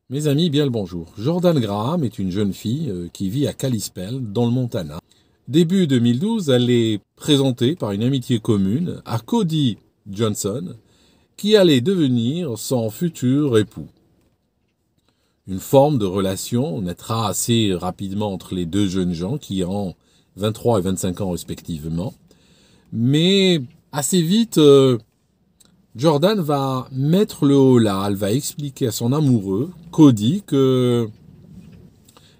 Mes amis, bien le bonjour. Jordan Graham est une jeune fille qui vit à Kalispell, dans le Montana. Début 2012, elle est présentée par une amitié commune à Cody Johnson, qui allait devenir son futur époux. Une forme de relation naîtra assez rapidement entre les deux jeunes gens qui ont 23 et 25 ans respectivement. Mais assez vite, Jordan va mettre le haut là. Elle va expliquer à son amoureux, Cody, que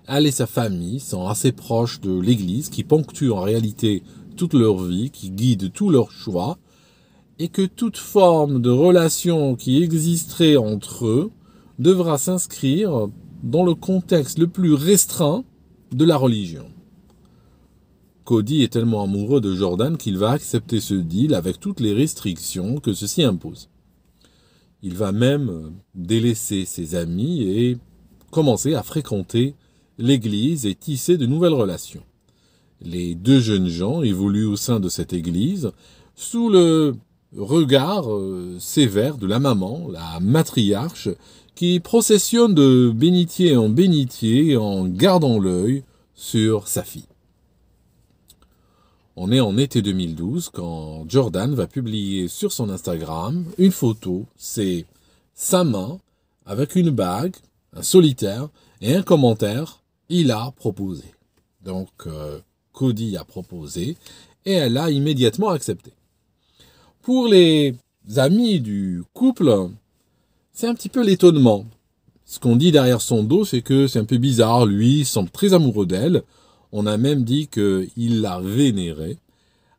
elle et sa famille sont assez proches de l'Église, qui ponctue en réalité toute leur vie, qui guide tous leurs choix, et que toute forme de relation qui existerait entre eux devra s'inscrire dans le contexte le plus restreint de la religion. Cody est tellement amoureux de Jordan qu'il va accepter ce deal avec toutes les restrictions que ceci impose. Il va même délaisser ses amis et commencer à fréquenter l'église et tisser de nouvelles relations. Les deux jeunes gens évoluent au sein de cette église sous le regard sévère de la maman, la matriarche, qui processionne de bénitier en bénitier en gardant l'œil sur sa fille. On est en été 2012 quand Jordan va publier sur son Instagram une photo, c'est sa main avec une bague, un solitaire et un commentaire, il a proposé. Donc Cody a proposé et elle a immédiatement accepté. Pour les amis du couple, c'est un petit peu l'étonnement. Ce qu'on dit derrière son dos, c'est que c'est un peu bizarre, lui semble très amoureux d'elle. On a même dit qu'il la vénérait.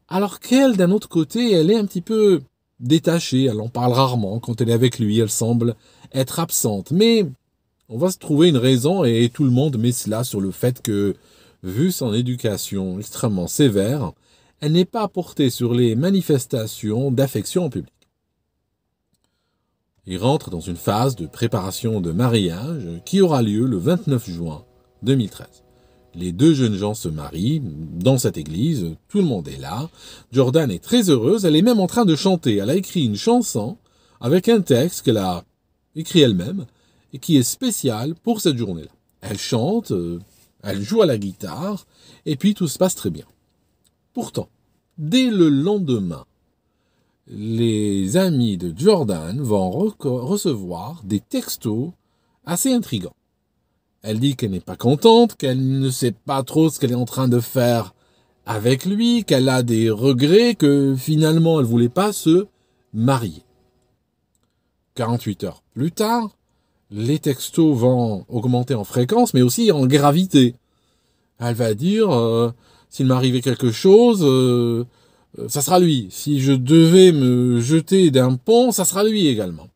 Alors qu'elle, d'un autre côté, elle est un petit peu détachée. Elle en parle rarement. Quand elle est avec lui, elle semble être absente. Mais on va se trouver une raison et tout le monde met cela sur le fait que, vu son éducation extrêmement sévère, elle n'est pas portée sur les manifestations d'affection en public. Il rentre dans une phase de préparation de mariage qui aura lieu le 29 juin 2013. Les deux jeunes gens se marient dans cette église, tout le monde est là. Jordan est très heureuse, elle est même en train de chanter. Elle a écrit une chanson avec un texte qu'elle a écrit elle-même et qui est spécial pour cette journée-là. Elle chante, elle joue à la guitare et puis tout se passe très bien. Pourtant, dès le lendemain, les amis de Jordan vont recevoir des textos assez intrigants. Elle dit qu'elle n'est pas contente, qu'elle ne sait pas trop ce qu'elle est en train de faire avec lui, qu'elle a des regrets, que finalement elle ne voulait pas se marier. 48 heures plus tard, les textos vont augmenter en fréquence, mais aussi en gravité. Elle va dire, s'il m'arrivait quelque chose, ça sera lui. Si je devais me jeter d'un pont, ça sera lui également.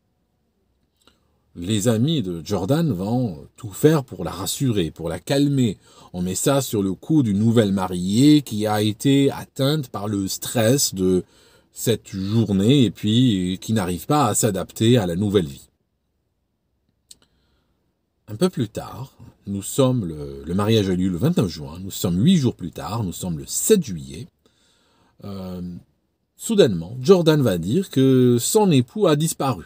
Les amis de Jordan vont tout faire pour la rassurer, pour la calmer. On met ça sur le coup d'une nouvelle mariée qui a été atteinte par le stress de cette journée et puis qui n'arrive pas à s'adapter à la nouvelle vie. Un peu plus tard, le mariage a lieu le 29 juin, nous sommes 8 jours plus tard, nous sommes le 7 juillet. Soudainement, Jordan va dire que son époux a disparu,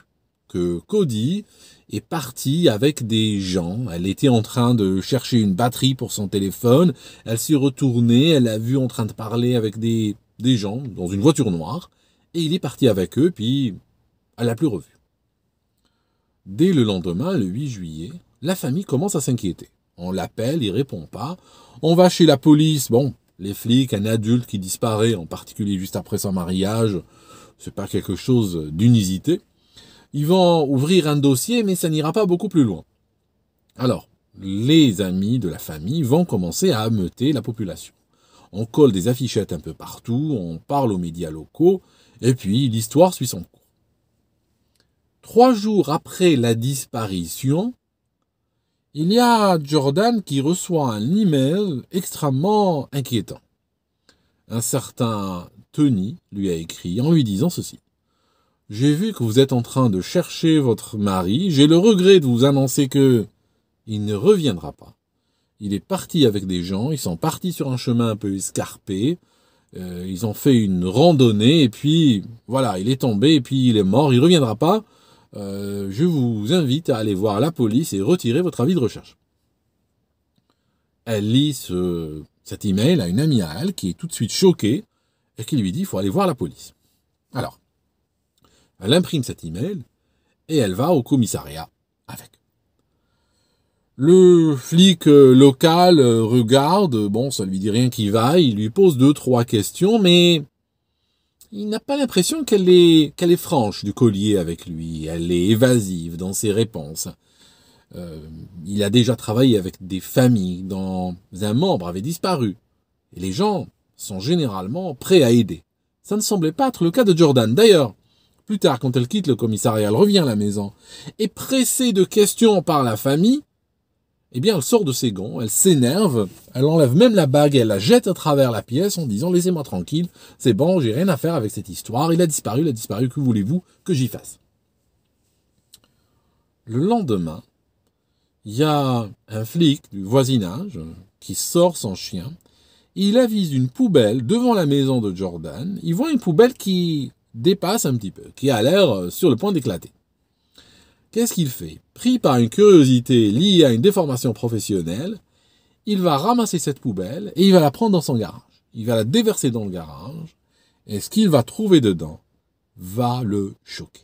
que Cody est partie avec des gens. Elle était en train de chercher une batterie pour son téléphone. Elle s'est retournée, elle l'a vu en train de parler avec des gens dans une voiture noire. Et il est parti avec eux, puis elle l'a plus revu. Dès le lendemain, le 8 juillet, la famille commence à s'inquiéter. On l'appelle, il répond pas. On va chez la police. Bon, les flics, un adulte qui disparaît, en particulier juste après son mariage, c'est pas quelque chose d'inusité. Ils vont ouvrir un dossier, mais ça n'ira pas beaucoup plus loin. Alors, les amis de la famille vont commencer à ameuter la population. On colle des affichettes un peu partout, on parle aux médias locaux, et puis l'histoire suit son cours. 3 jours après la disparition, il y a Jordan qui reçoit un email extrêmement inquiétant. Un certain Tony lui a écrit en lui disant ceci. J'ai vu que vous êtes en train de chercher votre mari. J'ai le regret de vous annoncer que il ne reviendra pas. Il est parti avec des gens. Ils sont partis sur un chemin un peu escarpé. Ils ont fait une randonnée et puis voilà, il est tombé et puis il est mort. Il reviendra pas. je vous invite à aller voir la police et retirer votre avis de recherche. Elle lit cet email à une amie à elle qui est tout de suite choquée et qui lui dit qu'il faut aller voir la police. Alors, elle imprime cet email et elle va au commissariat avec. Le flic local regarde, bon, ça lui dit rien qui va, il lui pose 2-3 questions, mais il n'a pas l'impression qu'elle est franche du collier avec lui, elle est évasive dans ses réponses. Il a déjà travaillé avec des familles dont un membre avait disparu, et les gens sont généralement prêts à aider. Ça ne semblait pas être le cas de Jordan. D'ailleurs, plus tard, quand elle quitte le commissariat, elle revient à la maison, et pressée de questions par la famille, eh bien, elle sort de ses gonds, elle s'énerve, elle enlève même la bague, elle la jette à travers la pièce en disant « Laissez-moi tranquille, c'est bon, j'ai rien à faire avec cette histoire, il a disparu, que voulez-vous que j'y fasse ?» Le lendemain, il y a un flic du voisinage qui sort son chien, il avise une poubelle devant la maison de Jordan, il voit une poubelle qui dépasse un petit peu, qui a l'air sur le point d'éclater. Qu'est-ce qu'il fait? Pris par une curiosité liée à une déformation professionnelle, il va ramasser cette poubelle et il va la prendre dans son garage. Il va la déverser dans le garage et ce qu'il va trouver dedans va le choquer.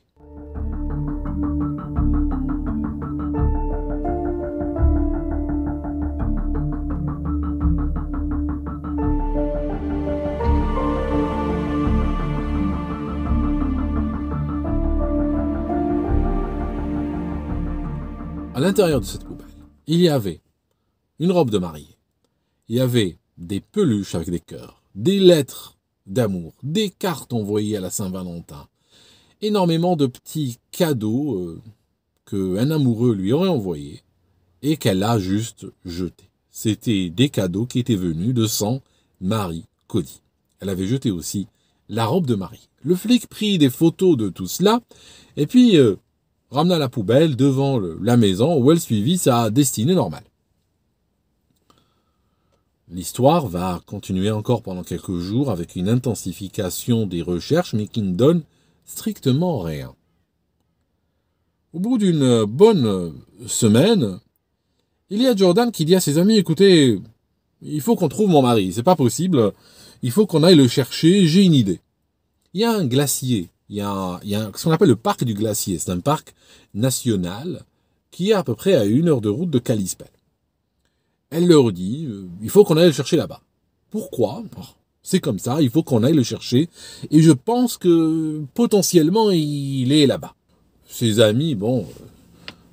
À l'intérieur de cette poubelle, il y avait une robe de mariée, il y avait des peluches avec des cœurs, des lettres d'amour, des cartes envoyées à la Saint-Valentin, énormément de petits cadeaux qu'un amoureux lui aurait envoyés et qu'elle a juste jetés. C'était des cadeaux qui étaient venus de son mari Cody. Elle avait jeté aussi la robe de mariée. Le flic prit des photos de tout cela et puis ramena la poubelle devant la maison où elle suivit sa destinée normale. L'histoire va continuer encore pendant quelques jours avec une intensification des recherches, mais qui ne donne strictement rien. Au bout d'une bonne semaine, il y a Jordan qui dit à ses amis, écoutez, il faut qu'on trouve mon mari, c'est pas possible, il faut qu'on aille le chercher, j'ai une idée. Il y a un glacier. Il y a ce qu'on appelle le parc du glacier. C'est un parc national qui est à peu près à 1 heure de route de Kalispell. Elle leur dit, il faut qu'on aille le chercher là-bas. Pourquoi? C'est comme ça, il faut qu'on aille le chercher. Et je pense que potentiellement, il est là-bas. Ses amis,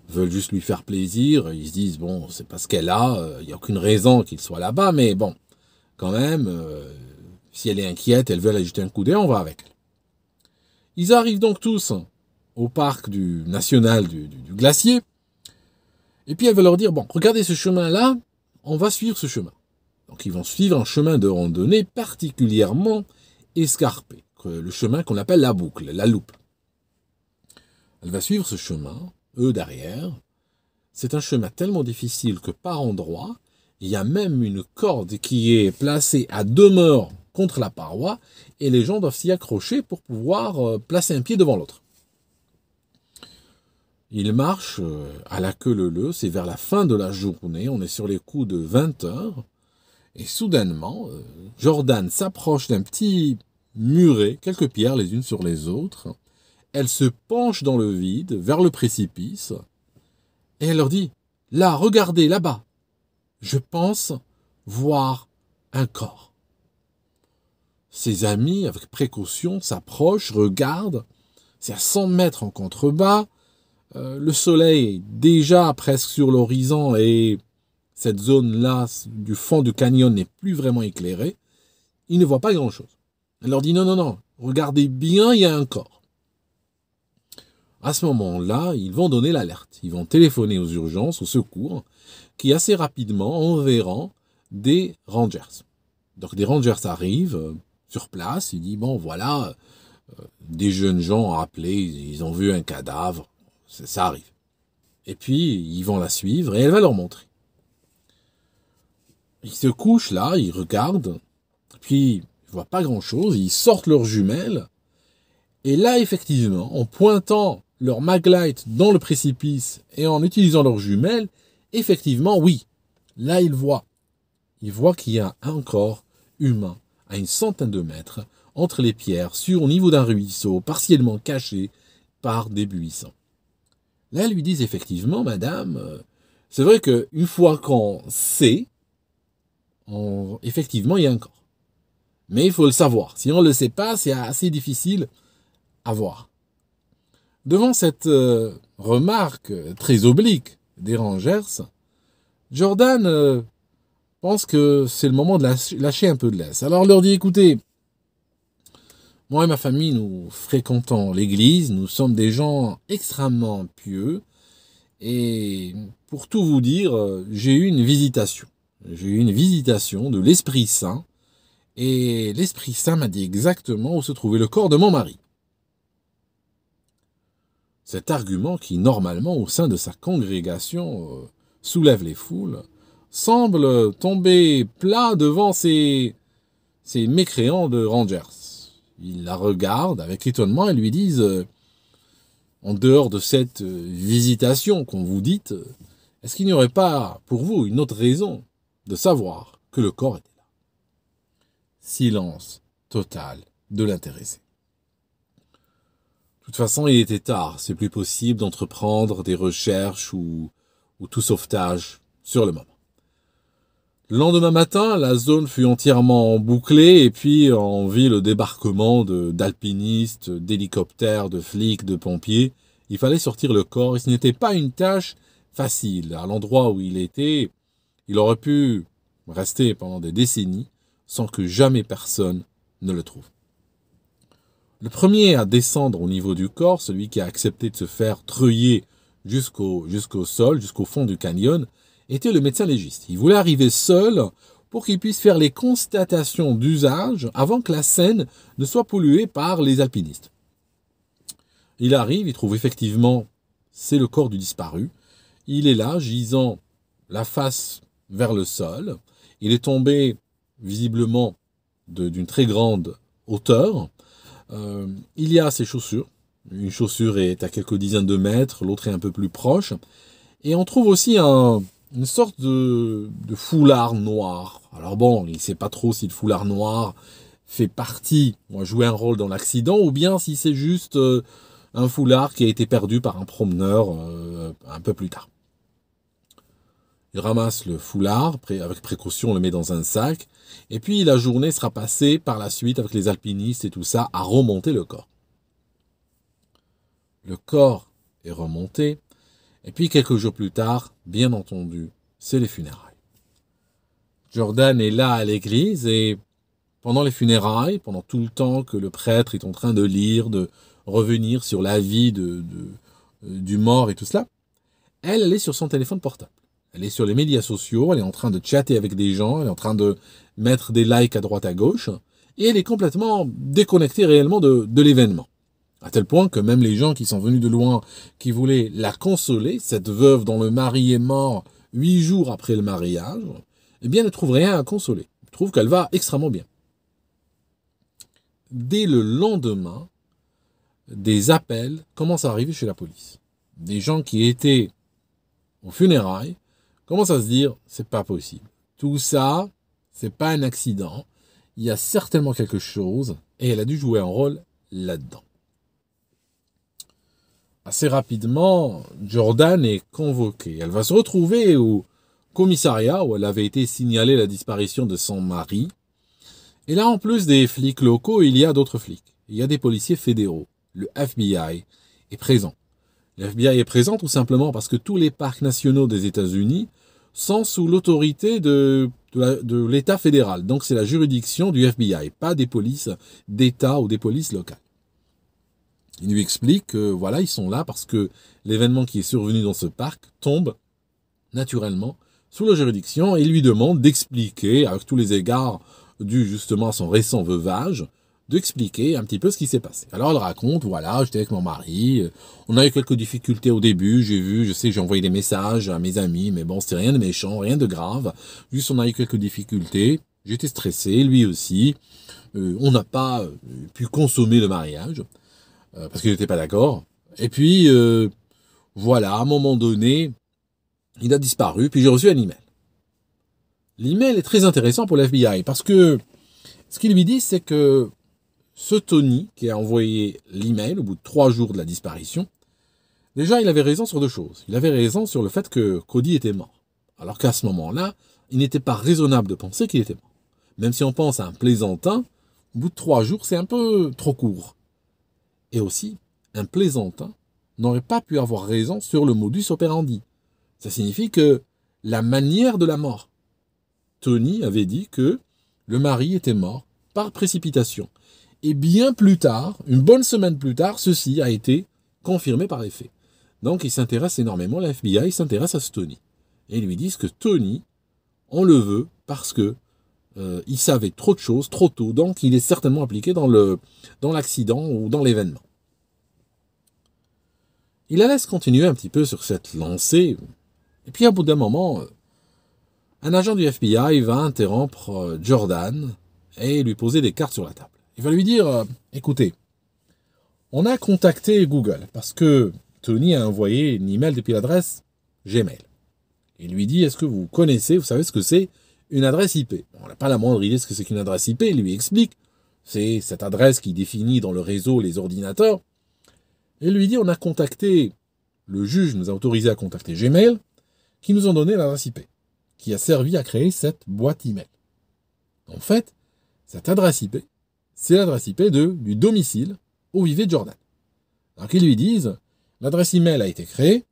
veulent juste lui faire plaisir. Ils se disent, c'est parce qu'elle a, il n'y a aucune raison qu'il soit là-bas. Mais bon, quand même, si elle est inquiète, elle veut aller jeter un coup d'œil, on va avec elle. Ils arrivent donc tous au parc national du glacier. Et puis elle va leur dire, regardez ce chemin-là, on va suivre ce chemin. Donc ils vont suivre un chemin de randonnée particulièrement escarpé. Le chemin qu'on appelle la boucle, la loupe. Elle va suivre ce chemin, eux derrière. C'est un chemin tellement difficile que par endroits, il y a même une corde qui est placée à demeure contre la paroi, et les gens doivent s'y accrocher pour pouvoir placer un pied devant l'autre. Ils marchent à la queue leu-leu, c'est vers la fin de la journée, on est sur les coups de 20 heures, et soudainement, Jordan s'approche d'un petit muret, quelques pierres les unes sur les autres, elle se penche dans le vide, vers le précipice, et elle leur dit, là, regardez, là-bas, je pense voir un corps. Ses amis, avec précaution, s'approchent, regardent. C'est à 100 mètres en contrebas. Le soleil est déjà presque sur l'horizon et cette zone-là du fond du canyon n'est plus vraiment éclairée. Ils ne voient pas grand-chose. Elle leur dit non, regardez bien, il y a un corps. À ce moment-là, ils vont donner l'alerte. Ils vont téléphoner aux urgences, aux secours, qui assez rapidement enverront des rangers. Donc des rangers arrivent sur place, il dit, voilà, des jeunes gens ont appelé, ils ont vu un cadavre, ça arrive. Et puis, ils vont la suivre et elle va leur montrer. Ils se couchent là, ils regardent, puis ils ne voient pas grand-chose, ils sortent leurs jumelles, et là, effectivement, en pointant leur maglite dans le précipice et en utilisant leurs jumelles, effectivement, oui, là, ils voient. Ils voient qu'il y a un corps humain à une centaine de mètres entre les pierres, au niveau d'un ruisseau, partiellement caché par des buissons. Là, ils lui disent effectivement, madame, c'est vrai qu'une fois qu'on sait, effectivement, il y a un corps. Mais il faut le savoir. Si on ne le sait pas, c'est assez difficile à voir. Devant cette remarque très oblique des Rangers, Jordan pense que c'est le moment de lâcher un peu de laisse. Alors il leur dit, écoutez, moi et ma famille, nous fréquentons l'église, nous sommes des gens extrêmement pieux, et pour tout vous dire, j'ai eu une visitation. J'ai eu une visitation de l'Esprit Saint, et l'Esprit Saint m'a dit exactement où se trouvait le corps de mon mari. Cet argument qui, normalement, au sein de sa congrégation, soulève les foules, semble tomber plat devant ces mécréants de Rangers. Ils la regardent avec étonnement et lui disent, en dehors de cette visitation qu'on vous dit, est-ce qu'il n'y aurait pas pour vous une autre raison de savoir que le corps était là? Silence total de l'intéressé. De toute façon, il était tard, c'est plus possible d'entreprendre des recherches ou tout sauvetage sur le moment. Le lendemain matin, la zone fut entièrement bouclée et puis on vit le débarquement d'alpinistes, d'hélicoptères, de flics, de pompiers. Il fallait sortir le corps et ce n'était pas une tâche facile. À l'endroit où il était, il aurait pu rester pendant des décennies sans que jamais personne ne le trouve. Le premier à descendre au niveau du corps, celui qui a accepté de se faire treuiller jusqu'au sol, jusqu'au fond du canyon, était le médecin légiste. Il voulait arriver seul pour qu'il puisse faire les constatations d'usage avant que la scène ne soit polluée par les alpinistes. Il arrive, il trouve effectivement, c'est le corps du disparu. Il est là, gisant la face vers le sol. Il est tombé visiblement d'une très grande hauteur. Il y a ses chaussures. Une chaussure est à quelques dizaines de mètres, l'autre est un peu plus proche. Et on trouve aussi une sorte de foulard noir. Alors bon, il ne sait pas trop si le foulard noir fait partie, jouer un rôle dans l'accident, ou bien si c'est juste un foulard qui a été perdu par un promeneur un peu plus tard. Il ramasse le foulard, avec précaution, on le met dans un sac, et puis la journée sera passée par la suite avec les alpinistes et tout ça à remonter le corps. Le corps est remonté, et puis quelques jours plus tard, bien entendu, c'est les funérailles. Jordan est là à l'église et pendant les funérailles, pendant tout le temps que le prêtre est en train de lire, de revenir sur la vie du mort et tout cela, elle est sur son téléphone portable. Elle est sur les médias sociaux, elle est en train de chatter avec des gens, elle est en train de mettre des likes à droite à gauche, et elle est complètement déconnectée réellement de l'événement. À tel point que même les gens qui sont venus de loin, qui voulaient la consoler, cette veuve dont le mari est mort 8 jours après le mariage, eh bien, ne trouvent rien à consoler. Ils trouvent qu'elle va extrêmement bien. Dès le lendemain, des appels commencent à arriver chez la police. Des gens qui étaient aux funérailles commencent à se dire, c'est pas possible. Tout ça, c'est pas un accident. Il y a certainement quelque chose et elle a dû jouer un rôle là-dedans. Assez rapidement, Jordan est convoquée. Elle va se retrouver au commissariat où elle avait été signalée la disparition de son mari. Et là, en plus des flics locaux, il y a d'autres flics. Il y a des policiers fédéraux. Le FBI est présent. Le FBI est présent tout simplement parce que tous les parcs nationaux des États-Unis sont sous l'autorité de l'État fédéral. Donc c'est la juridiction du FBI, pas des polices d'État ou des polices locales. Il lui explique que voilà, ils sont là parce que l'événement qui est survenu dans ce parc tombe naturellement sous la juridiction et il lui demande d'expliquer, avec tous les égards dus justement à son récent veuvage, d'expliquer un petit peu ce qui s'est passé. Alors elle raconte, voilà, j'étais avec mon mari, on a eu quelques difficultés au début, j'ai envoyé des messages à mes amis, mais bon, c'était rien de méchant, rien de grave, juste on a eu quelques difficultés, j'étais stressé, lui aussi, on n'a pas pu consommer le mariage, parce qu'il n'était pas d'accord. Et puis, voilà, à un moment donné, il a disparu, puis j'ai reçu un email. L'email est très intéressant pour l'FBI, parce que ce qu'il lui dit, c'est que ce Tony, qui a envoyé l'email au bout de 3 jours de la disparition, déjà, il avait raison sur 2 choses. Il avait raison sur le fait que Cody était mort. Alors qu'à ce moment-là, il n'était pas raisonnable de penser qu'il était mort. Même si on pense à un plaisantin, au bout de 3 jours, c'est un peu trop court. Et aussi, un plaisantin n'aurait pas pu avoir raison sur le modus operandi. Ça signifie que la manière de la mort. Tony avait dit que le mari était mort par précipitation. Et bien plus tard, une bonne semaine plus tard, ceci a été confirmé par les faits. Donc il s'intéresse énormément, la FBI s'intéresse à ce Tony. Et ils lui disent que Tony, on le veut parce que il savait trop de choses, trop tôt, donc il est certainement impliqué dans l'accident ou dans l'événement. Il la laisse continuer un petit peu sur cette lancée, et puis à bout d'un moment, un agent du FBI va interrompre Jordan et lui poser des cartes sur la table. Il va lui dire, écoutez, on a contacté Google parce que Tony a envoyé une email depuis l'adresse Gmail. Il lui dit, est-ce que vous connaissez, vous savez ce que c'est une adresse IP? On n'a pas la moindre idée de ce que c'est qu'une adresse IP, il lui explique. C'est cette adresse qui définit dans le réseau les ordinateurs. Et il lui dit, on a contacté, le juge nous a autorisé à contacter Gmail, qui nous ont donné l'adresse IP, qui a servi à créer cette boîte email. En fait, cette adresse IP, c'est l'adresse IP du domicile où vivait Jordan. Alors qu'ils lui disent, l'adresse email a été créée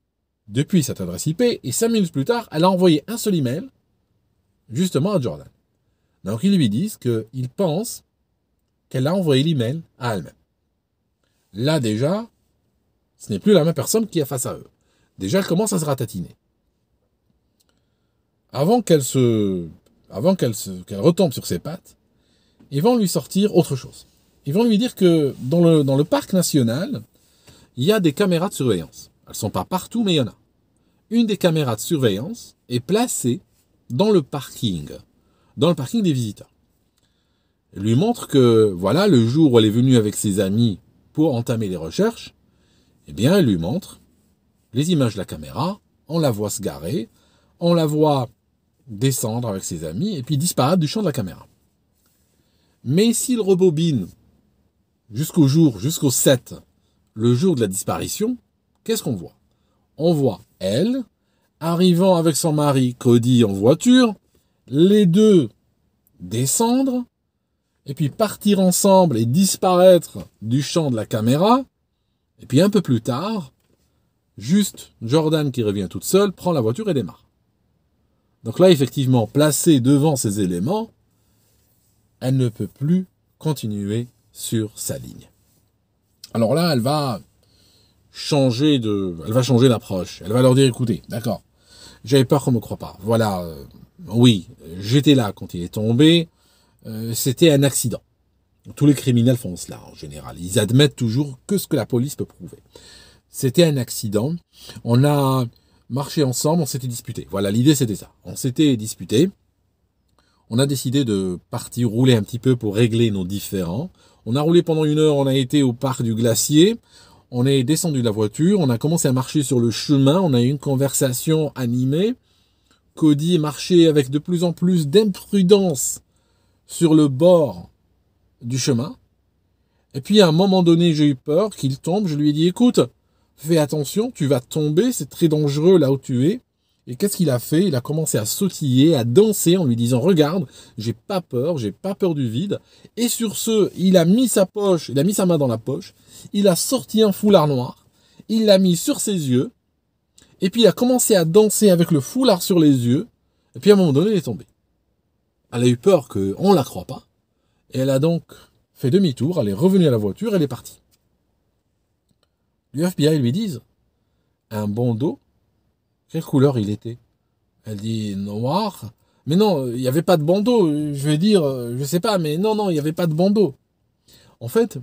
depuis cette adresse IP, et 5 minutes plus tard, elle a envoyé un seul email, justement à Jordan. Donc ils lui disent qu'ils pensent qu'elle a envoyé l'email à elle-même. Là déjà, ce n'est plus la même personne qui est face à eux. Déjà, elle commence à se ratatiner. Avant qu'elle retombe sur ses pattes, ils vont lui sortir autre chose. Ils vont lui dire que dans le parc national, il y a des caméras de surveillance. Elles ne sont pas partout, mais il y en a. Une des caméras de surveillance est placée dans le parking des visiteurs. Elle lui montre que, voilà, le jour où elle est venue avec ses amis pour entamer les recherches, eh bien, elle lui montre les images de la caméra, on la voit se garer, on la voit descendre avec ses amis, et puis disparaître du champ de la caméra. Mais s'il rebobine jusqu'au 7, le jour de la disparition, qu'est-ce qu'on voit? On voit elle, arrivant avec son mari Cody en voiture, les deux descendre, et puis partir ensemble et disparaître du champ de la caméra, et puis un peu plus tard, juste Jordan qui revient toute seule, prend la voiture et démarre. Donc là, effectivement, placée devant ces éléments, elle ne peut plus continuer sur sa ligne. Alors là, elle va changer d'approche. Elle va leur dire, écoutez, d'accord, j'avais peur qu'on ne me croie pas. Voilà, oui, j'étais là quand il est tombé, c'était un accident. Tous les criminels font cela en général. Ils admettent toujours que ce que la police peut prouver. C'était un accident. On a marché ensemble, on s'était disputé. Voilà, l'idée c'était ça. On s'était disputé. On a décidé de partir rouler un petit peu pour régler nos différends. On a roulé pendant 1 heure, on a été au parc du Glacier. On est descendu de la voiture, on a commencé à marcher sur le chemin, on a eu une conversation animée. Cody marchait avec de plus en plus d'imprudence sur le bord du chemin. Et puis à un moment donné, j'ai eu peur qu'il tombe. Je lui ai dit, écoute, fais attention, tu vas tomber, c'est très dangereux là où tu es. Et qu'est-ce qu'il a fait? Il a commencé à sautiller, à danser en lui disant, regarde, j'ai pas peur du vide. Et sur ce, il a mis sa main dans la poche, il a sorti un foulard noir, il l'a mis sur ses yeux, et puis il a commencé à danser avec le foulard sur les yeux, et puis à un moment donné, il est tombé. Elle a eu peur qu'on ne la croie pas, et elle a donc fait demi-tour, elle est revenue à la voiture, elle est partie. Le FBI lui disent, un bandeau, quelle couleur il était? Elle dit noir. Mais non, il n'y avait pas de bandeau. Je vais dire, je sais pas, mais non, il n'y avait pas de bandeau. En fait,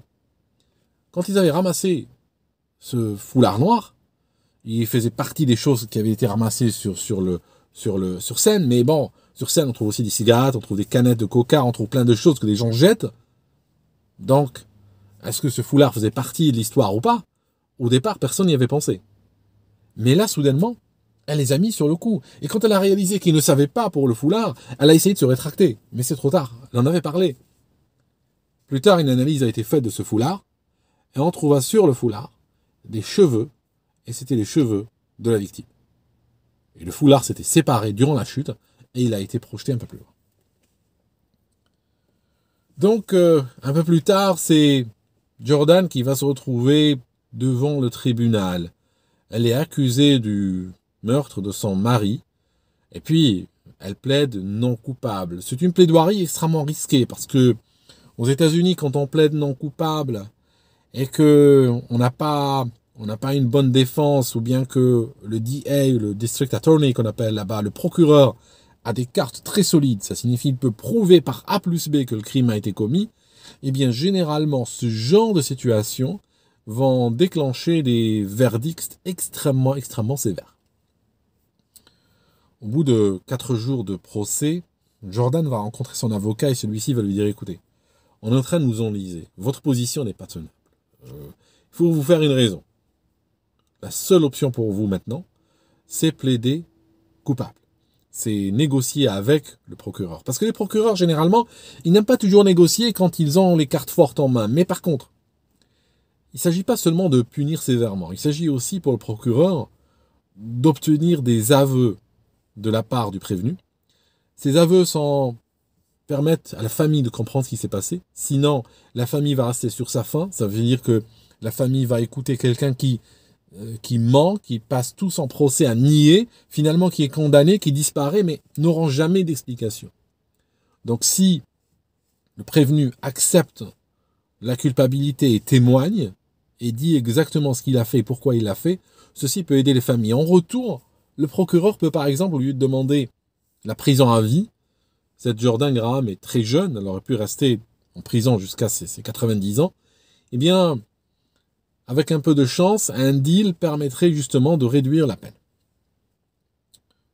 quand ils avaient ramassé ce foulard noir, il faisait partie des choses qui avaient été ramassées sur scène. Mais bon, sur scène, on trouve aussi des cigarettes, on trouve des canettes de coca, on trouve plein de choses que les gens jettent. Donc, est-ce que ce foulard faisait partie de l'histoire ou pas? Au départ, personne n'y avait pensé. Mais là, soudainement, elle les a mis sur le coup. Et quand elle a réalisé qu'ils ne savaient pas pour le foulard, elle a essayé de se rétracter. Mais c'est trop tard, elle en avait parlé. Plus tard, une analyse a été faite de ce foulard, et on trouva sur le foulard des cheveux, et c'était les cheveux de la victime. Et le foulard s'était séparé durant la chute, et il a été projeté un peu plus loin. Donc, un peu plus tard, c'est Jordan qui va se retrouver devant le tribunal. Elle est accusée du meurtre de son mari, et puis elle plaide non coupable. C'est une plaidoirie extrêmement risquée, parce que aux États-Unis, quand on plaide non coupable, et que on n'a pas une bonne défense, ou bien que le DA, le District Attorney qu'on appelle là-bas, le procureur, a des cartes très solides, ça signifie qu'il peut prouver par A plus B que le crime a été commis, eh bien généralement ce genre de situation vont déclencher des verdicts extrêmement sévères. Au bout de 4 jours de procès, Jordan va rencontrer son avocat et celui-ci va lui dire, écoutez, on est en train de nous enliser, votre position n'est pas tenable. Il faut vous faire une raison. La seule option pour vous maintenant, c'est plaider coupable. C'est négocier avec le procureur. Parce que les procureurs, généralement, ils n'aiment pas toujours négocier quand ils ont les cartes fortes en main. Mais par contre, il ne s'agit pas seulement de punir sévèrement. Il s'agit aussi pour le procureur d'obtenir des aveux de la part du prévenu. Ces aveux permettent à la famille de comprendre ce qui s'est passé. Sinon, la famille va rester sur sa faim. Ça veut dire que la famille va écouter quelqu'un qui ment, qui passe tout son procès à nier, finalement qui est condamné, qui disparaît, mais n'auront jamais d'explication. Donc si le prévenu accepte la culpabilité et témoigne, et dit exactement ce qu'il a fait et pourquoi il l'a fait, ceci peut aider les familles. En retour, le procureur peut par exemple, au lieu de demander la prison à vie, cette Jordan Graham est très jeune, elle aurait pu rester en prison jusqu'à ses 90 ans, eh bien, avec un peu de chance, un deal permettrait justement de réduire la peine.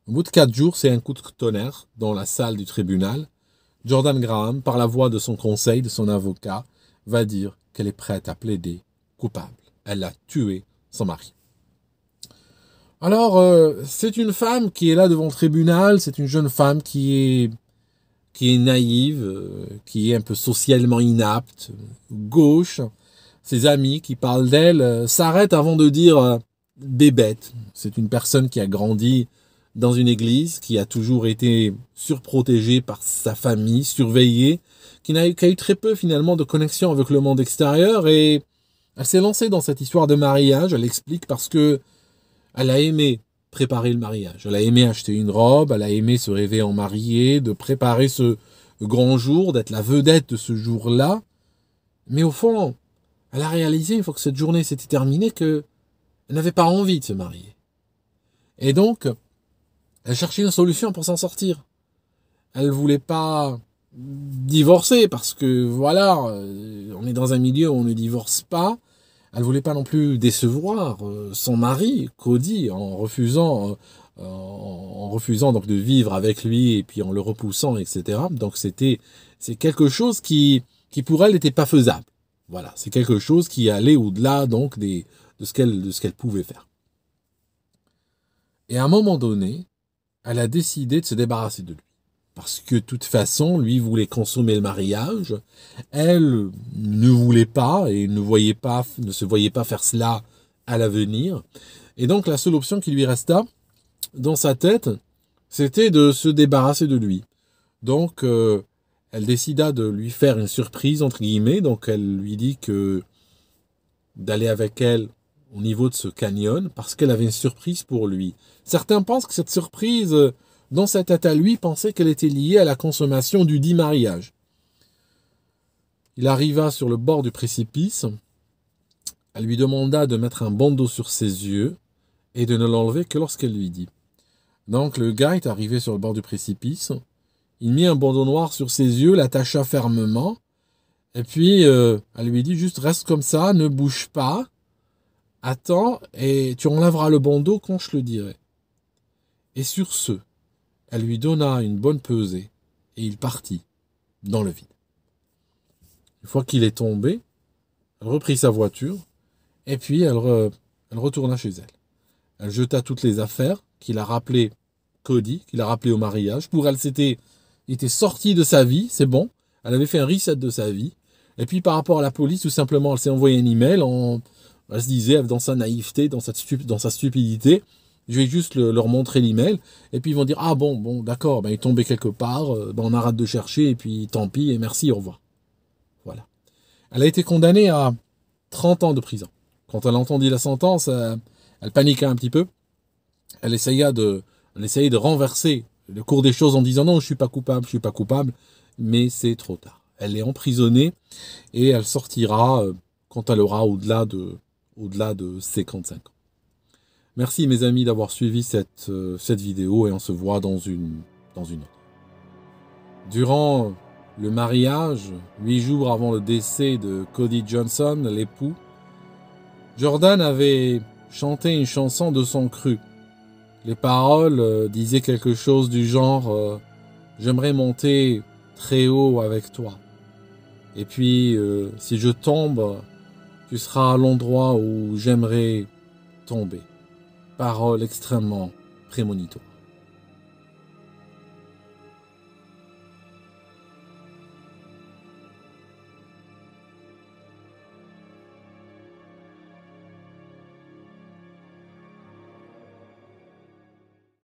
Au bout de 4 jours, c'est un coup de tonnerre dans la salle du tribunal. Jordan Graham, par la voix de son conseil, de son avocat, va dire qu'elle est prête à plaider coupable. Elle a tué son mari. Alors, c'est une femme qui est là devant le tribunal, c'est une jeune femme qui est naïve, qui est un peu socialement inapte, gauche. Ses amis qui parlent d'elle s'arrêtent avant de dire bébête. C'est une personne qui a grandi dans une église, qui a toujours été surprotégée par sa famille, surveillée, qui a eu très peu finalement de connexion avec le monde extérieur, et elle s'est lancée dans cette histoire de mariage. Elle explique parce que elle a aimé préparer le mariage. Elle a aimé acheter une robe, elle a aimé se rêver en mariée, de préparer ce grand jour, d'être la vedette de ce jour-là. Mais au fond, elle a réalisé, une fois que cette journée s'était terminée, qu'elle n'avait pas envie de se marier. Et donc, elle cherchait une solution pour s'en sortir. Elle voulait pas divorcer, parce que, voilà, on est dans un milieu où on ne divorce pas. Elle voulait pas non plus décevoir son mari, Cody, en refusant donc de vivre avec lui, et puis en le repoussant, etc. Donc c'est quelque chose qui pour elle n'était pas faisable. Voilà, c'est quelque chose qui allait au-delà donc de ce qu'elle pouvait faire. Et à un moment donné, elle a décidé de se débarrasser de lui. Parce que de toute façon, lui voulait consommer le mariage, elle ne voulait pas et ne se voyait pas faire cela à l'avenir. Et donc la seule option qui lui resta dans sa tête, c'était de se débarrasser de lui. Donc elle décida de lui faire une surprise, entre guillemets. Donc elle lui dit que d'aller avec elle au niveau de ce canyon, parce qu'elle avait une surprise pour lui. Certains pensent que cette surprise, dans sa tête à lui, pensait qu'elle était liée à la consommation du dit mariage. Il arriva sur le bord du précipice. Elle lui demanda de mettre un bandeau sur ses yeux et de ne l'enlever que lorsqu'elle lui dit. Donc le gars est arrivé sur le bord du précipice. Il mit un bandeau noir sur ses yeux, l'attacha fermement, et puis elle lui dit juste reste comme ça, ne bouge pas, attends, et tu enlèveras le bandeau quand je le dirai. Et sur ce, elle lui donna une bonne pesée, et il partit dans le vide. Une fois qu'il est tombé, elle reprit sa voiture, Et puis elle retourna chez elle. Elle jeta toutes les affaires qu'il a rappelé Cody, qu'il a rappelé au mariage. Pour elle, il était sorti de sa vie, c'est bon. Elle avait fait un reset de sa vie. Et puis par rapport à la police, tout simplement, elle s'est envoyé un email. Elle se disait, dans sa naïveté, dans sa stupidité, je vais juste leur montrer l'email. Et puis ils vont dire, ah bon, d'accord, ben, il est tombé quelque part, ben, on arrête de chercher, et puis tant pis, et merci, au revoir. Voilà. Elle a été condamnée à 30 ans de prison. Quand elle entendit la sentence, elle paniqua un petit peu. Elle essayait de renverser le cours des choses en disant non, je suis pas coupable, mais c'est trop tard. Elle est emprisonnée et elle sortira quand elle aura au-delà de 55 ans. Merci mes amis d'avoir suivi cette vidéo et on se voit dans une autre. Durant le mariage, 8 jours avant le décès de Cody Johnson, l'époux, Jordan avait chanté une chanson de son cru. Les paroles disaient quelque chose du genre j'aimerais monter très haut avec toi. Et puis, si je tombe, tu seras à l'endroit où j'aimerais tomber. Paroles extrêmement prémonitoires.